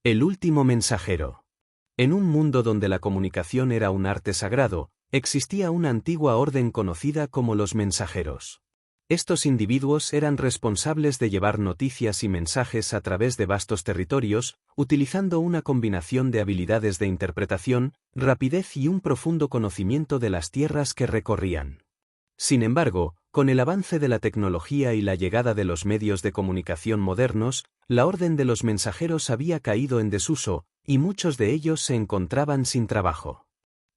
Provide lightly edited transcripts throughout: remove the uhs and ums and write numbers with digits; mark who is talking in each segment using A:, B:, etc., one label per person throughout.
A: El último mensajero. En un mundo donde la comunicación era un arte sagrado, existía una antigua orden conocida como los mensajeros. Estos individuos eran responsables de llevar noticias y mensajes a través de vastos territorios, utilizando una combinación de habilidades de interpretación, rapidez y un profundo conocimiento de las tierras que recorrían. Sin embargo, con el avance de la tecnología y la llegada de los medios de comunicación modernos, la orden de los mensajeros había caído en desuso, y muchos de ellos se encontraban sin trabajo.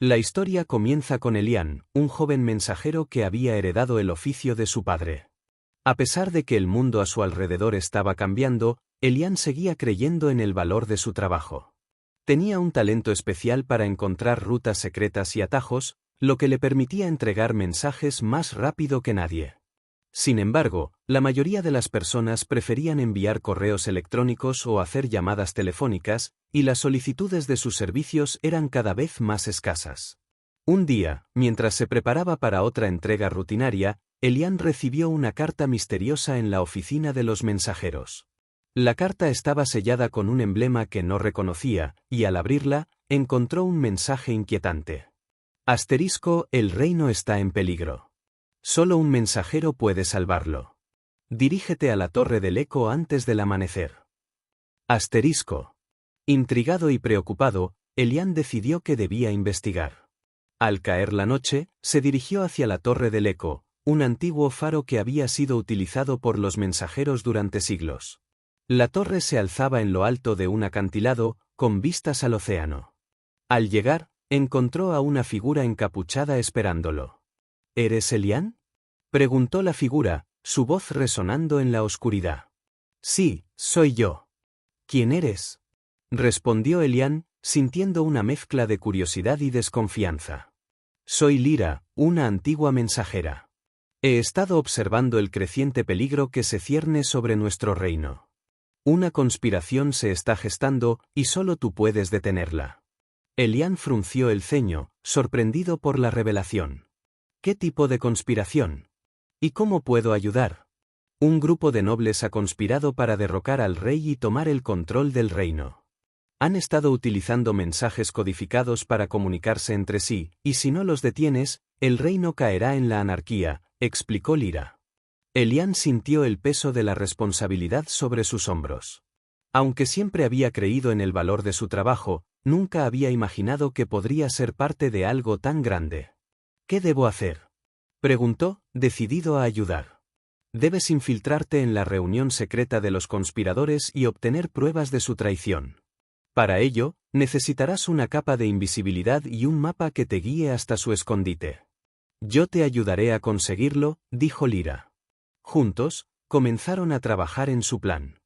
A: La historia comienza con Elian, un joven mensajero que había heredado el oficio de su padre. A pesar de que el mundo a su alrededor estaba cambiando, Elian seguía creyendo en el valor de su trabajo. Tenía un talento especial para encontrar rutas secretas y atajos, lo que le permitía entregar mensajes más rápido que nadie. Sin embargo, la mayoría de las personas preferían enviar correos electrónicos o hacer llamadas telefónicas, y las solicitudes de sus servicios eran cada vez más escasas. Un día, mientras se preparaba para otra entrega rutinaria, Elian recibió una carta misteriosa en la oficina de los mensajeros. La carta estaba sellada con un emblema que no reconocía, y al abrirla, encontró un mensaje inquietante. Asterisco, el reino está en peligro. Solo un mensajero puede salvarlo. Dirígete a la Torre del Eco antes del amanecer. Asterisco. Intrigado y preocupado, Elian decidió que debía investigar. Al caer la noche, se dirigió hacia la Torre del Eco, un antiguo faro que había sido utilizado por los mensajeros durante siglos. La torre se alzaba en lo alto de un acantilado, con vistas al océano. Al llegar, encontró a una figura encapuchada esperándolo. ¿Eres Elian?, preguntó la figura, su voz resonando en la oscuridad. Sí, soy yo. ¿Quién eres?, respondió Elian, sintiendo una mezcla de curiosidad y desconfianza. Soy Lyra, una antigua mensajera. He estado observando el creciente peligro que se cierne sobre nuestro reino. Una conspiración se está gestando, y solo tú puedes detenerla. Elian frunció el ceño, sorprendido por la revelación. ¿Qué tipo de conspiración? ¿Y cómo puedo ayudar? Un grupo de nobles ha conspirado para derrocar al rey y tomar el control del reino. Han estado utilizando mensajes codificados para comunicarse entre sí, y si no los detienes, el reino caerá en la anarquía, explicó Lyra. Elian sintió el peso de la responsabilidad sobre sus hombros. Aunque siempre había creído en el valor de su trabajo, nunca había imaginado que podría ser parte de algo tan grande. ¿Qué debo hacer?, preguntó, decidido a ayudar. Debes infiltrarte en la reunión secreta de los conspiradores y obtener pruebas de su traición. Para ello, necesitarás una capa de invisibilidad y un mapa que te guíe hasta su escondite. Yo te ayudaré a conseguirlo, dijo Lyra. Juntos, comenzaron a trabajar en su plan.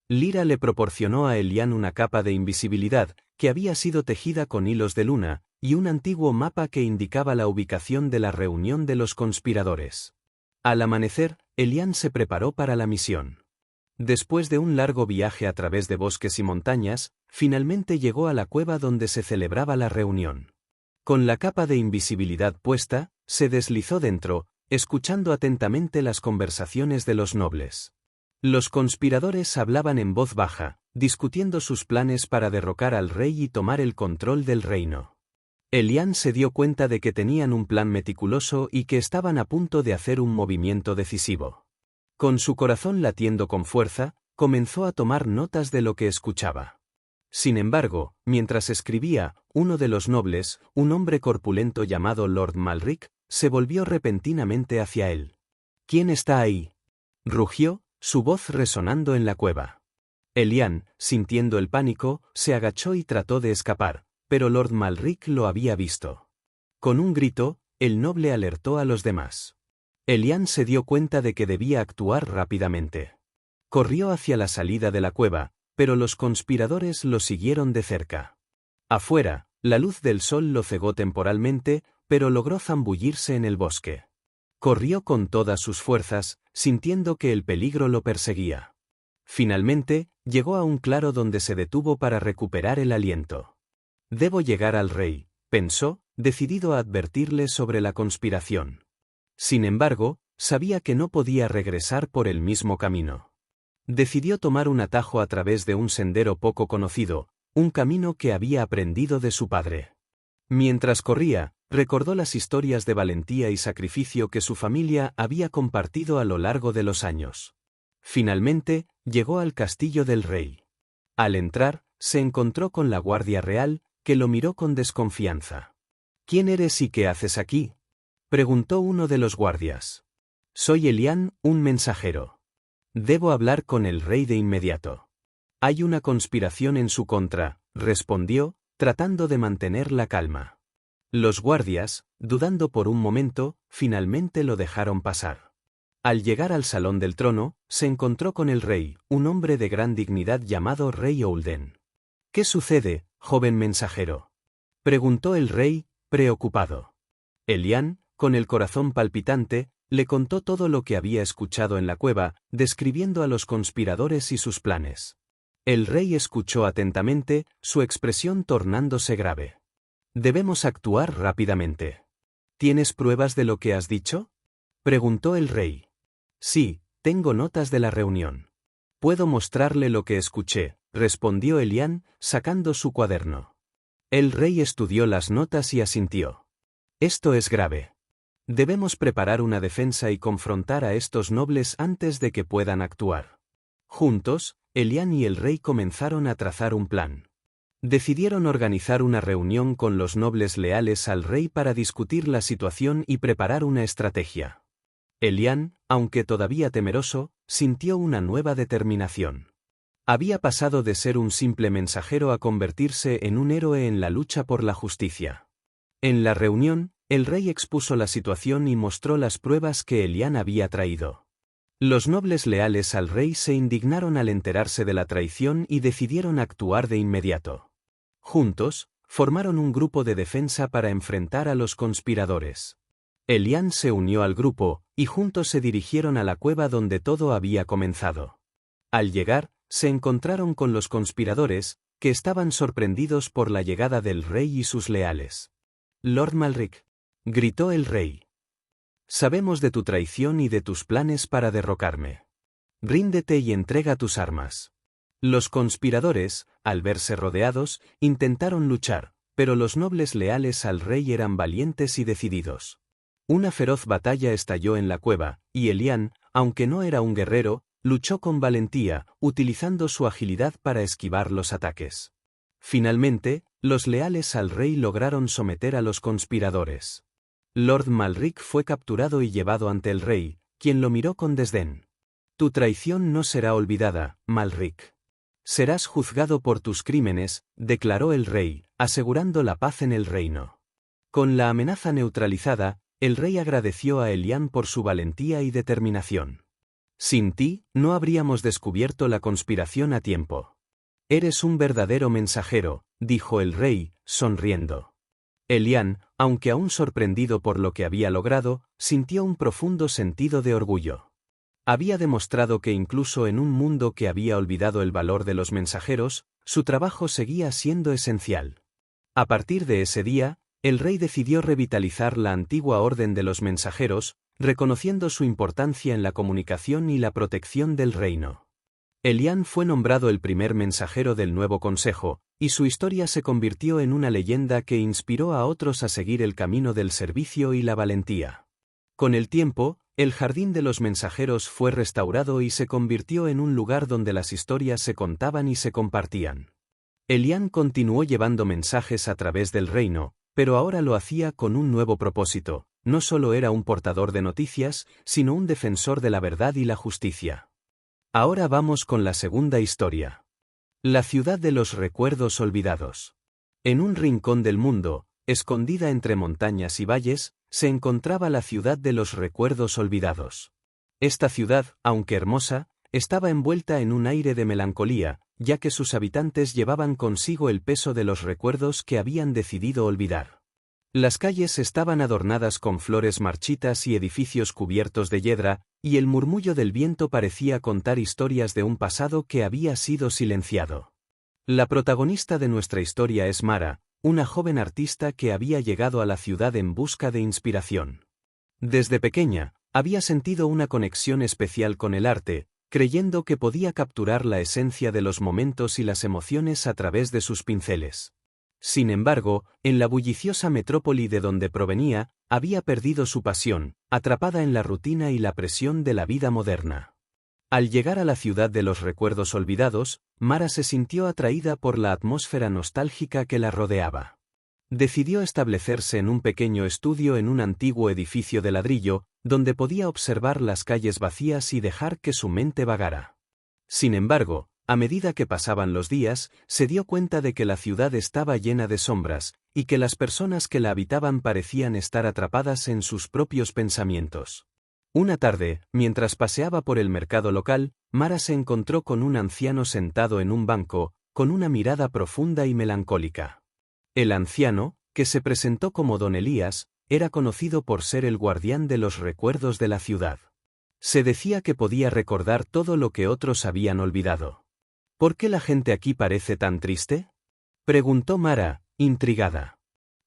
A: Lyra le proporcionó a Elian una capa de invisibilidad, que había sido tejida con hilos de luna, y un antiguo mapa que indicaba la ubicación de la reunión de los conspiradores. Al amanecer, Elian se preparó para la misión. Después de un largo viaje a través de bosques y montañas, finalmente llegó a la cueva donde se celebraba la reunión. Con la capa de invisibilidad puesta, se deslizó dentro, escuchando atentamente las conversaciones de los nobles. Los conspiradores hablaban en voz baja, discutiendo sus planes para derrocar al rey y tomar el control del reino. Elian se dio cuenta de que tenían un plan meticuloso y que estaban a punto de hacer un movimiento decisivo. Con su corazón latiendo con fuerza, comenzó a tomar notas de lo que escuchaba. Sin embargo, mientras escribía, uno de los nobles, un hombre corpulento llamado Lord Malric, se volvió repentinamente hacia él. ¿Quién está ahí?, rugió, su voz resonando en la cueva. Elian, sintiendo el pánico, se agachó y trató de escapar, pero Lord Malric lo había visto. Con un grito, el noble alertó a los demás. Elian se dio cuenta de que debía actuar rápidamente. Corrió hacia la salida de la cueva, pero los conspiradores lo siguieron de cerca. Afuera, la luz del sol lo cegó temporalmente, pero logró zambullirse en el bosque. Corrió con todas sus fuerzas, sintiendo que el peligro lo perseguía. Finalmente, llegó a un claro donde se detuvo para recuperar el aliento. Debo llegar al rey, pensó, decidido a advertirle sobre la conspiración. Sin embargo, sabía que no podía regresar por el mismo camino. Decidió tomar un atajo a través de un sendero poco conocido, un camino que había aprendido de su padre. Mientras corría, recordó las historias de valentía y sacrificio que su familia había compartido a lo largo de los años. Finalmente, llegó al castillo del rey. Al entrar, se encontró con la guardia real, que lo miró con desconfianza. «¿Quién eres y qué haces aquí?», preguntó uno de los guardias. «Soy Elian, un mensajero. Debo hablar con el rey de inmediato». «Hay una conspiración en su contra», respondió, tratando de mantener la calma. Los guardias, dudando por un momento, finalmente lo dejaron pasar. Al llegar al salón del trono, se encontró con el rey, un hombre de gran dignidad llamado Rey Oulden. «¿Qué sucede, joven mensajero?», preguntó el rey, preocupado. Elian, con el corazón palpitante, le contó todo lo que había escuchado en la cueva, describiendo a los conspiradores y sus planes. El rey escuchó atentamente, su expresión tornándose grave. «Debemos actuar rápidamente». «¿Tienes pruebas de lo que has dicho?», preguntó el rey. «Sí, tengo notas de la reunión. Puedo mostrarle lo que escuché», respondió Elian, sacando su cuaderno. El rey estudió las notas y asintió. «Esto es grave. Debemos preparar una defensa y confrontar a estos nobles antes de que puedan actuar». Juntos, Elian y el rey comenzaron a trazar un plan. Decidieron organizar una reunión con los nobles leales al rey para discutir la situación y preparar una estrategia. Elian, aunque todavía temeroso, sintió una nueva determinación. Había pasado de ser un simple mensajero a convertirse en un héroe en la lucha por la justicia. En la reunión, el rey expuso la situación y mostró las pruebas que Elian había traído. Los nobles leales al rey se indignaron al enterarse de la traición y decidieron actuar de inmediato. Juntos, formaron un grupo de defensa para enfrentar a los conspiradores. Elian se unió al grupo, y juntos se dirigieron a la cueva donde todo había comenzado. Al llegar, se encontraron con los conspiradores, que estaban sorprendidos por la llegada del rey y sus leales. «Lord Malric», gritó el rey. «Sabemos de tu traición y de tus planes para derrocarme. Ríndete y entrega tus armas». Los conspiradores, al verse rodeados, intentaron luchar, pero los nobles leales al rey eran valientes y decididos. Una feroz batalla estalló en la cueva, y Elian, aunque no era un guerrero, luchó con valentía, utilizando su agilidad para esquivar los ataques. Finalmente, los leales al rey lograron someter a los conspiradores. Lord Malric fue capturado y llevado ante el rey, quien lo miró con desdén. «Tu traición no será olvidada, Malric. Serás juzgado por tus crímenes», declaró el rey, asegurando la paz en el reino. Con la amenaza neutralizada, el rey agradeció a Elian por su valentía y determinación. «Sin ti, no habríamos descubierto la conspiración a tiempo. Eres un verdadero mensajero», dijo el rey, sonriendo. Elian, aunque aún sorprendido por lo que había logrado, sintió un profundo sentido de orgullo. Había demostrado que incluso en un mundo que había olvidado el valor de los mensajeros, su trabajo seguía siendo esencial. A partir de ese día, el rey decidió revitalizar la antigua orden de los mensajeros, reconociendo su importancia en la comunicación y la protección del reino. Elian fue nombrado el primer mensajero del nuevo consejo, y su historia se convirtió en una leyenda que inspiró a otros a seguir el camino del servicio y la valentía. Con el tiempo, el Jardín de los Mensajeros fue restaurado y se convirtió en un lugar donde las historias se contaban y se compartían. Elian continuó llevando mensajes a través del reino, pero ahora lo hacía con un nuevo propósito. No solo era un portador de noticias, sino un defensor de la verdad y la justicia. Ahora vamos con la segunda historia. La ciudad de los recuerdos olvidados. En un rincón del mundo, escondida entre montañas y valles, se encontraba la ciudad de los recuerdos olvidados. Esta ciudad, aunque hermosa, estaba envuelta en un aire de melancolía, ya que sus habitantes llevaban consigo el peso de los recuerdos que habían decidido olvidar. Las calles estaban adornadas con flores marchitas y edificios cubiertos de hiedra, y el murmullo del viento parecía contar historias de un pasado que había sido silenciado. La protagonista de nuestra historia es Mara, una joven artista que había llegado a la ciudad en busca de inspiración. Desde pequeña, había sentido una conexión especial con el arte, creyendo que podía capturar la esencia de los momentos y las emociones a través de sus pinceles. Sin embargo, en la bulliciosa metrópoli de donde provenía, había perdido su pasión, atrapada en la rutina y la presión de la vida moderna. Al llegar a la ciudad de los recuerdos olvidados, Mara se sintió atraída por la atmósfera nostálgica que la rodeaba. Decidió establecerse en un pequeño estudio en un antiguo edificio de ladrillo, donde podía observar las calles vacías y dejar que su mente vagara. Sin embargo, a medida que pasaban los días, se dio cuenta de que la ciudad estaba llena de sombras, y que las personas que la habitaban parecían estar atrapadas en sus propios pensamientos. Una tarde, mientras paseaba por el mercado local, Mara se encontró con un anciano sentado en un banco, con una mirada profunda y melancólica. El anciano, que se presentó como Don Elías, era conocido por ser el guardián de los recuerdos de la ciudad. Se decía que podía recordar todo lo que otros habían olvidado. ¿Por qué la gente aquí parece tan triste?, preguntó Mara, intrigada.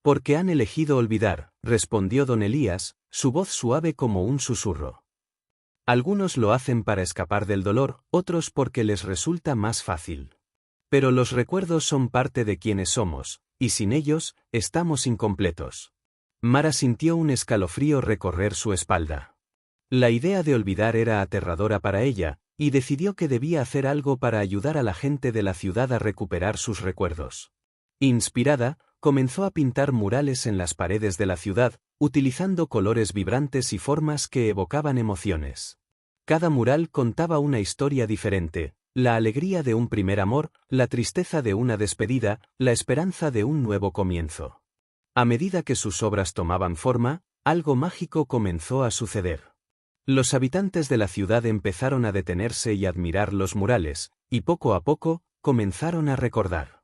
A: Porque han elegido olvidar, respondió Don Elías, su voz suave como un susurro. Algunos lo hacen para escapar del dolor, otros porque les resulta más fácil. Pero los recuerdos son parte de quienes somos, y sin ellos, estamos incompletos. Mara sintió un escalofrío recorrer su espalda. La idea de olvidar era aterradora para ella, y decidió que debía hacer algo para ayudar a la gente de la ciudad a recuperar sus recuerdos. Inspirada, comenzó a pintar murales en las paredes de la ciudad, utilizando colores vibrantes y formas que evocaban emociones. Cada mural contaba una historia diferente: la alegría de un primer amor, la tristeza de una despedida, la esperanza de un nuevo comienzo. A medida que sus obras tomaban forma, algo mágico comenzó a suceder. Los habitantes de la ciudad empezaron a detenerse y admirar los murales, y poco a poco, comenzaron a recordar.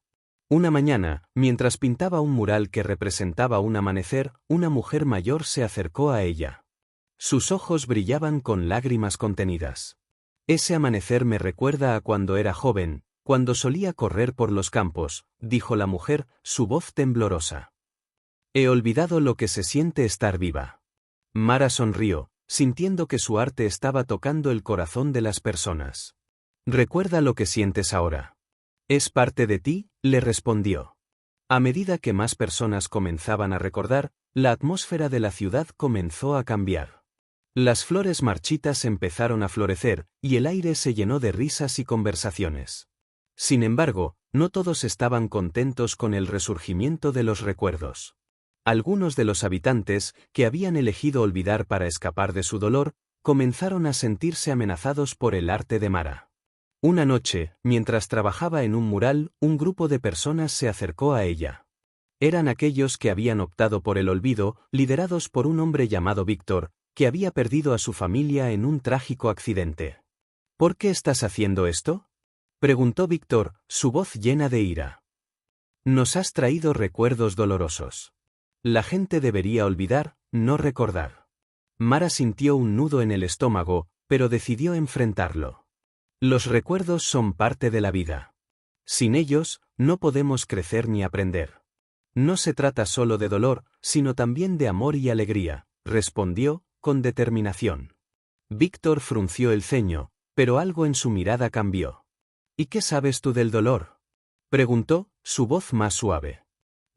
A: Una mañana, mientras pintaba un mural que representaba un amanecer, una mujer mayor se acercó a ella. Sus ojos brillaban con lágrimas contenidas. Ese amanecer me recuerda a cuando era joven, cuando solía correr por los campos, dijo la mujer, su voz temblorosa. He olvidado lo que se siente estar viva. Mara sonrió, sintiendo que su arte estaba tocando el corazón de las personas. Recuerda lo que sientes ahora. ¿Es parte de ti?, le respondió. A medida que más personas comenzaban a recordar, la atmósfera de la ciudad comenzó a cambiar. Las flores marchitas empezaron a florecer, y el aire se llenó de risas y conversaciones. Sin embargo, no todos estaban contentos con el resurgimiento de los recuerdos. Algunos de los habitantes, que habían elegido olvidar para escapar de su dolor, comenzaron a sentirse amenazados por el arte de Mara. Una noche, mientras trabajaba en un mural, un grupo de personas se acercó a ella. Eran aquellos que habían optado por el olvido, liderados por un hombre llamado Víctor, que había perdido a su familia en un trágico accidente. ¿Por qué estás haciendo esto?, preguntó Víctor, su voz llena de ira. Nos has traído recuerdos dolorosos. La gente debería olvidar, no recordar. Mara sintió un nudo en el estómago, pero decidió enfrentarlo. Los recuerdos son parte de la vida. Sin ellos, no podemos crecer ni aprender. No se trata solo de dolor, sino también de amor y alegría, respondió, con determinación. Víctor frunció el ceño, pero algo en su mirada cambió. ¿Y qué sabes tú del dolor?, preguntó, su voz más suave.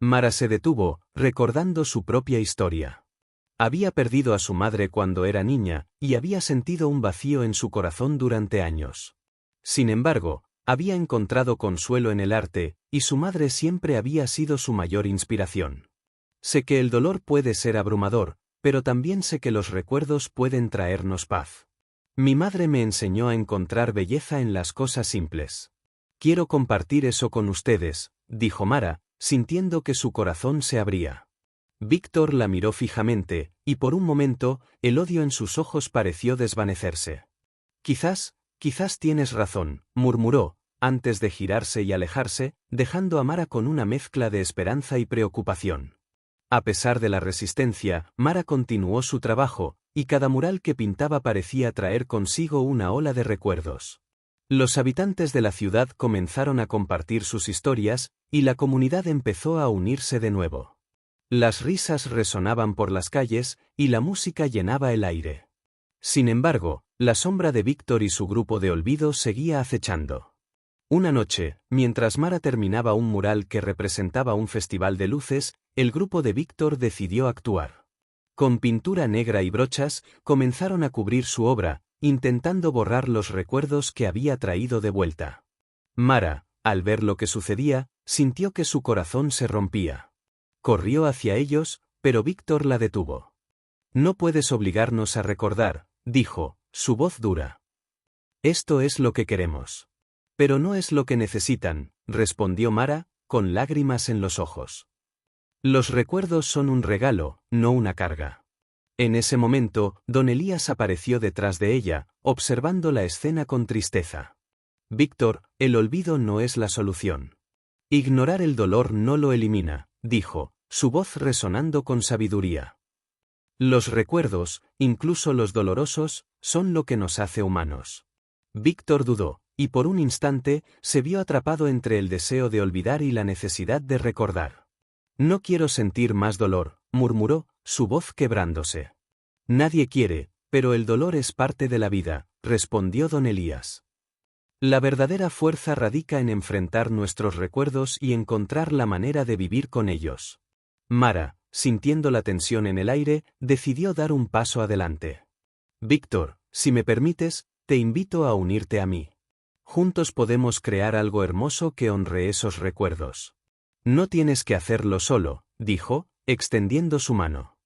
A: Mara se detuvo, recordando su propia historia. Había perdido a su madre cuando era niña, y había sentido un vacío en su corazón durante años. Sin embargo, había encontrado consuelo en el arte, y su madre siempre había sido su mayor inspiración. Sé que el dolor puede ser abrumador, pero también sé que los recuerdos pueden traernos paz. Mi madre me enseñó a encontrar belleza en las cosas simples. Quiero compartir eso con ustedes, dijo Mara, sintiendo que su corazón se abría. Víctor la miró fijamente, y por un momento, el odio en sus ojos pareció desvanecerse. Quizás tienes razón, murmuró, antes de girarse y alejarse, dejando a Mara con una mezcla de esperanza y preocupación. A pesar de la resistencia, Mara continuó su trabajo, y cada mural que pintaba parecía traer consigo una ola de recuerdos. Los habitantes de la ciudad comenzaron a compartir sus historias, y la comunidad empezó a unirse de nuevo. Las risas resonaban por las calles, y la música llenaba el aire. Sin embargo, la sombra de Víctor y su grupo de olvido seguía acechando. Una noche, mientras Mara terminaba un mural que representaba un festival de luces, el grupo de Víctor decidió actuar. Con pintura negra y brochas, comenzaron a cubrir su obra, intentando borrar los recuerdos que había traído de vuelta. Mara, al ver lo que sucedía, sintió que su corazón se rompía. Corrió hacia ellos, pero Víctor la detuvo. «No puedes obligarnos a recordar», dijo, su voz dura. «Esto es lo que queremos». «Pero no es lo que necesitan», respondió Mara, con lágrimas en los ojos. «Los recuerdos son un regalo, no una carga». En ese momento, don Elías apareció detrás de ella, observando la escena con tristeza. «Víctor, el olvido no es la solución. Ignorar el dolor no lo elimina», dijo, su voz resonando con sabiduría. «Los recuerdos, incluso los dolorosos, son lo que nos hace humanos». Víctor dudó, y por un instante, se vio atrapado entre el deseo de olvidar y la necesidad de recordar. «No quiero sentir más dolor», murmuró, su voz quebrándose. «Nadie quiere, pero el dolor es parte de la vida», respondió don Elías. «La verdadera fuerza radica en enfrentar nuestros recuerdos y encontrar la manera de vivir con ellos». Mara, sintiendo la tensión en el aire, decidió dar un paso adelante. «Víctor, si me permites, te invito a unirte a mí. Juntos podemos crear algo hermoso que honre esos recuerdos». «No tienes que hacerlo solo», dijo, extendiendo su mano.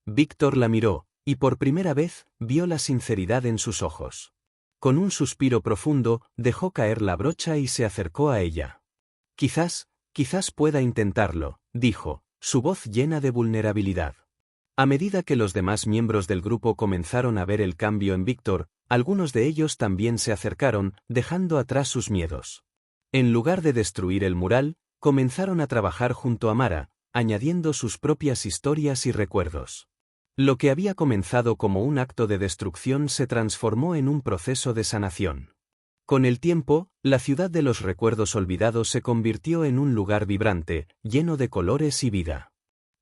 A: Víctor la miró, y por primera vez, vio la sinceridad en sus ojos. Con un suspiro profundo, dejó caer la brocha y se acercó a ella. Quizás pueda intentarlo», dijo, su voz llena de vulnerabilidad. A medida que los demás miembros del grupo comenzaron a ver el cambio en Víctor, algunos de ellos también se acercaron, dejando atrás sus miedos. En lugar de destruir el mural, comenzaron a trabajar junto a Mara, añadiendo sus propias historias y recuerdos. Lo que había comenzado como un acto de destrucción se transformó en un proceso de sanación. Con el tiempo, la ciudad de los recuerdos olvidados se convirtió en un lugar vibrante, lleno de colores y vida.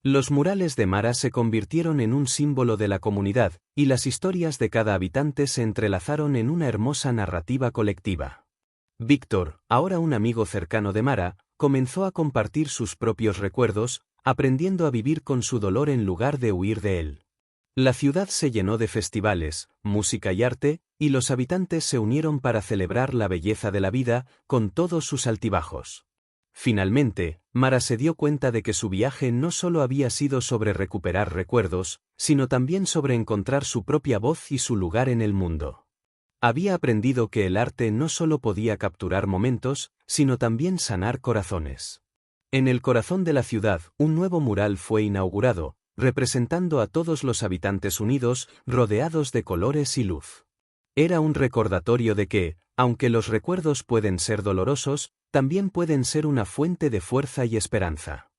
A: Los murales de Mara se convirtieron en un símbolo de la comunidad, y las historias de cada habitante se entrelazaron en una hermosa narrativa colectiva. Víctor, ahora un amigo cercano de Mara, comenzó a compartir sus propios recuerdos, aprendiendo a vivir con su dolor en lugar de huir de él. La ciudad se llenó de festivales, música y arte, y los habitantes se unieron para celebrar la belleza de la vida, con todos sus altibajos. Finalmente, Mara se dio cuenta de que su viaje no solo había sido sobre recuperar recuerdos, sino también sobre encontrar su propia voz y su lugar en el mundo. Había aprendido que el arte no solo podía capturar momentos, sino también sanar corazones. En el corazón de la ciudad, un nuevo mural fue inaugurado, representando a todos los habitantes unidos, rodeados de colores y luz. Era un recordatorio de que, aunque los recuerdos pueden ser dolorosos, también pueden ser una fuente de fuerza y esperanza.